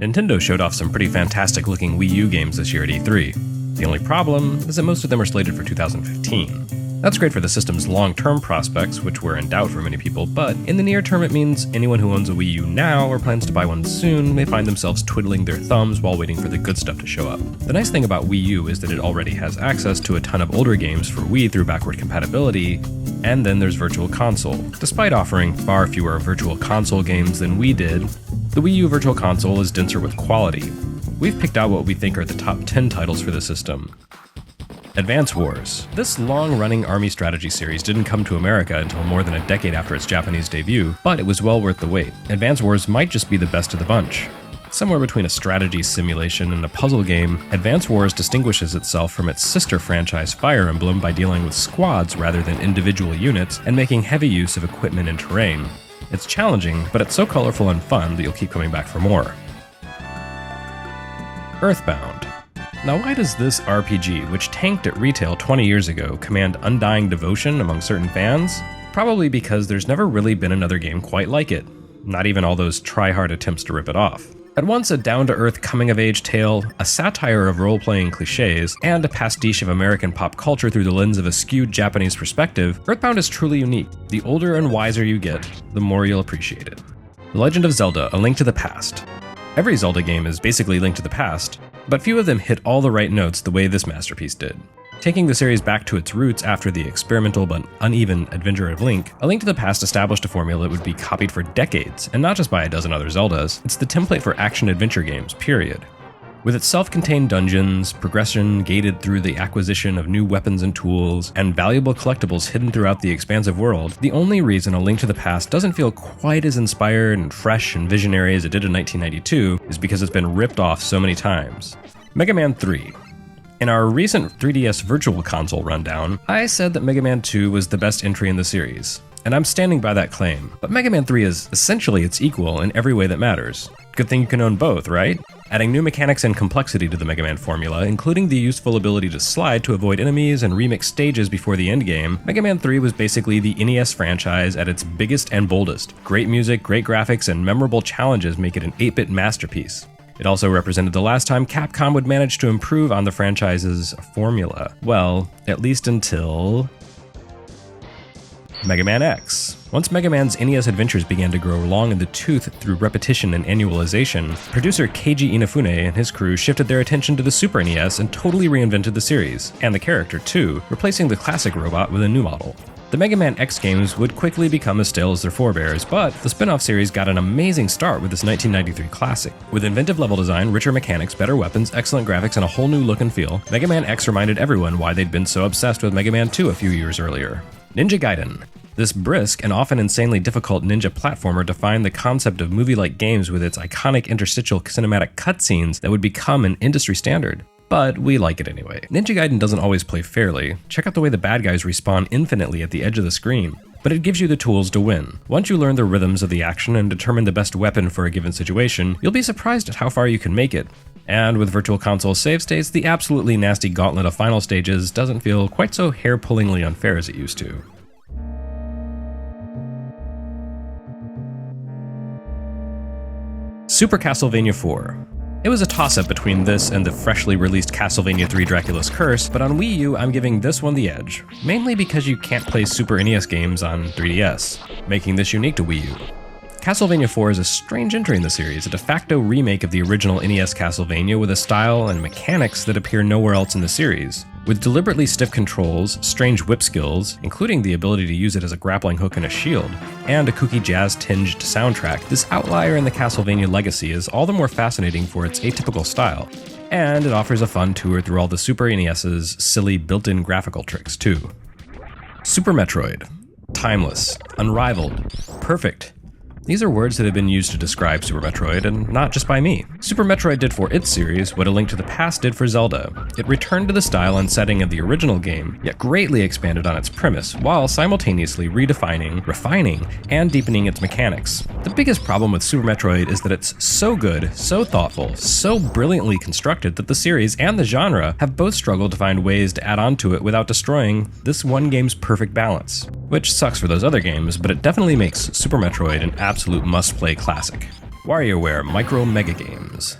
Nintendo showed off some pretty fantastic looking Wii U games this year at E3. The only problem is that most of them are slated for 2015. That's great for the system's long-term prospects, which were in doubt for many people, but in the near term it means anyone who owns a Wii U now or plans to buy one soon may find themselves twiddling their thumbs while waiting for the good stuff to show up. The nice thing about Wii U is that it already has access to a ton of older games for Wii through backward compatibility, and then there's Virtual Console. Despite offering far fewer Virtual Console games than Wii did, the Wii U Virtual Console is denser with quality. We've picked out what we think are the top 10 titles for the system. Advance Wars. This long-running army strategy series didn't come to America until more than a decade after its Japanese debut, but it was well worth the wait. Advance Wars might just be the best of the bunch. Somewhere between a strategy simulation and a puzzle game, Advance Wars distinguishes itself from its sister franchise Fire Emblem by dealing with squads rather than individual units and making heavy use of equipment and terrain. It's challenging, but it's so colorful and fun that you'll keep coming back for more. Earthbound. Now, why does this RPG, which tanked at retail 20 years ago, command undying devotion among certain fans? Probably because there's never really been another game quite like it, not even all those try-hard attempts to rip it off. At once a down-to-earth coming-of-age tale, a satire of role-playing cliches, and a pastiche of American pop culture through the lens of a skewed Japanese perspective, Earthbound is truly unique. The older and wiser you get, the more you'll appreciate it. The Legend of Zelda: A Link to the Past. Every Zelda game is basically Link to the Past, but few of them hit all the right notes the way this masterpiece did. Taking the series back to its roots after the experimental but uneven adventure of Link, A Link to the Past established a formula that would be copied for decades, and not just by a dozen other Zeldas. It's the template for action-adventure games, period. With its self-contained dungeons, progression gated through the acquisition of new weapons and tools, and valuable collectibles hidden throughout the expansive world, the only reason A Link to the Past doesn't feel quite as inspired and fresh and visionary as it did in 1992 is because it's been ripped off so many times. Mega Man 3. In our recent 3DS Virtual Console rundown, I said that Mega Man 2 was the best entry in the series, and I'm standing by that claim. But Mega Man 3 is essentially its equal in every way that matters. Good thing you can own both, right? Adding new mechanics and complexity to the Mega Man formula, including the useful ability to slide to avoid enemies and remix stages before the endgame, Mega Man 3 was basically the NES franchise at its biggest and boldest. Great music, great graphics, and memorable challenges make it an 8-bit masterpiece. It also represented the last time Capcom would manage to improve on the franchise's formula. Well, at least until Mega Man X. Once Mega Man's NES adventures began to grow long in the tooth through repetition and annualization, producer Keiji Inafune and his crew shifted their attention to the Super NES and totally reinvented the series, and the character too, replacing the classic robot with a new model. The Mega Man X games would quickly become as stale as their forebears, but the spin-off series got an amazing start with this 1993 classic. With inventive level design, richer mechanics, better weapons, excellent graphics, and a whole new look and feel, Mega Man X reminded everyone why they'd been so obsessed with Mega Man 2 a few years earlier. Ninja Gaiden. This brisk and often insanely difficult ninja platformer defined the concept of movie-like games with its iconic interstitial cinematic cutscenes that would become an industry standard. But we like it anyway. Ninja Gaiden doesn't always play fairly. Check out the way the bad guys respawn infinitely at the edge of the screen. But it gives you the tools to win. Once you learn the rhythms of the action and determine the best weapon for a given situation, you'll be surprised at how far you can make it. And with Virtual Console save states, the absolutely nasty gauntlet of final stages doesn't feel quite so hair-pullingly unfair as it used to. Super Castlevania 4. It was a toss-up between this and the freshly released Castlevania 3 Dracula's Curse, but on Wii U I'm giving this one the edge, mainly because you can't play Super NES games on 3DS, making this unique to Wii U. Castlevania 4 is a strange entry in the series, a de facto remake of the original NES Castlevania with a style and mechanics that appear nowhere else in the series. With deliberately stiff controls, strange whip skills, including the ability to use it as a grappling hook and a shield, and a kooky jazz-tinged soundtrack, this outlier in the Castlevania legacy is all the more fascinating for its atypical style. And it offers a fun tour through all the Super NES's silly built-in graphical tricks, too. Super Metroid. Timeless. Unrivaled. Perfect. These are words that have been used to describe Super Metroid, and not just by me. Super Metroid did for its series what A Link to the Past did for Zelda. It returned to the style and setting of the original game, yet greatly expanded on its premise, while simultaneously redefining, refining, and deepening its mechanics. The biggest problem with Super Metroid is that it's so good, so thoughtful, so brilliantly constructed that the series and the genre have both struggled to find ways to add on to it without destroying this one game's perfect balance. Which sucks for those other games, but it definitely makes Super Metroid an absolute must-play classic. Warioware MICROGAME.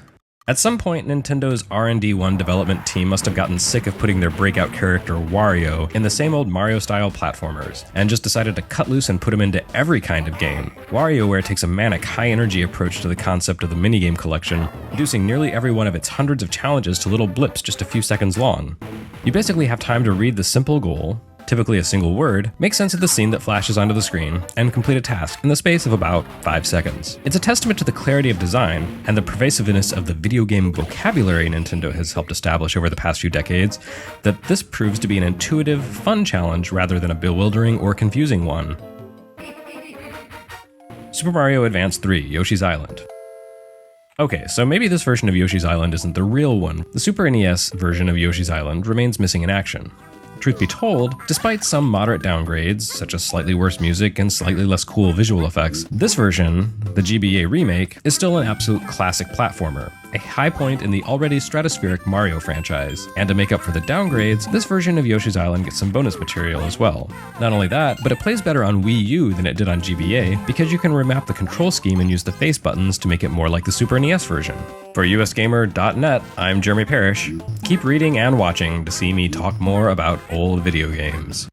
At some point, Nintendo's R&D1 development team must have gotten sick of putting their breakout character Wario in the same old Mario-style platformers, and just decided to cut loose and put him into every kind of game. Warioware takes a manic, high-energy approach to the concept of the minigame collection, reducing nearly every one of its hundreds of challenges to little blips just a few seconds long. You basically have time to read the simple goal, typically a single word, make sense of the scene that flashes onto the screen, and complete a task in the space of about 5 seconds. It's a testament to the clarity of design and the pervasiveness of the video game vocabulary Nintendo has helped establish over the past few decades that this proves to be an intuitive, fun challenge rather than a bewildering or confusing one. Super Mario Advance 3: Yoshi's Island. Okay, so maybe this version of Yoshi's Island isn't the real one. The Super NES version of Yoshi's Island remains missing in action. Truth be told, despite some moderate downgrades, such as slightly worse music and slightly less cool visual effects, this version, the GBA remake, is still an absolute classic platformer, a high point in the already stratospheric Mario franchise. And to make up for the downgrades, this version of Yoshi's Island gets some bonus material as well. Not only that, but it plays better on Wii U than it did on GBA, because you can remap the control scheme and use the face buttons to make it more like the Super NES version. For usgamer.net, I'm Jeremy Parrish. Keep reading and watching to see me talk more about old video games.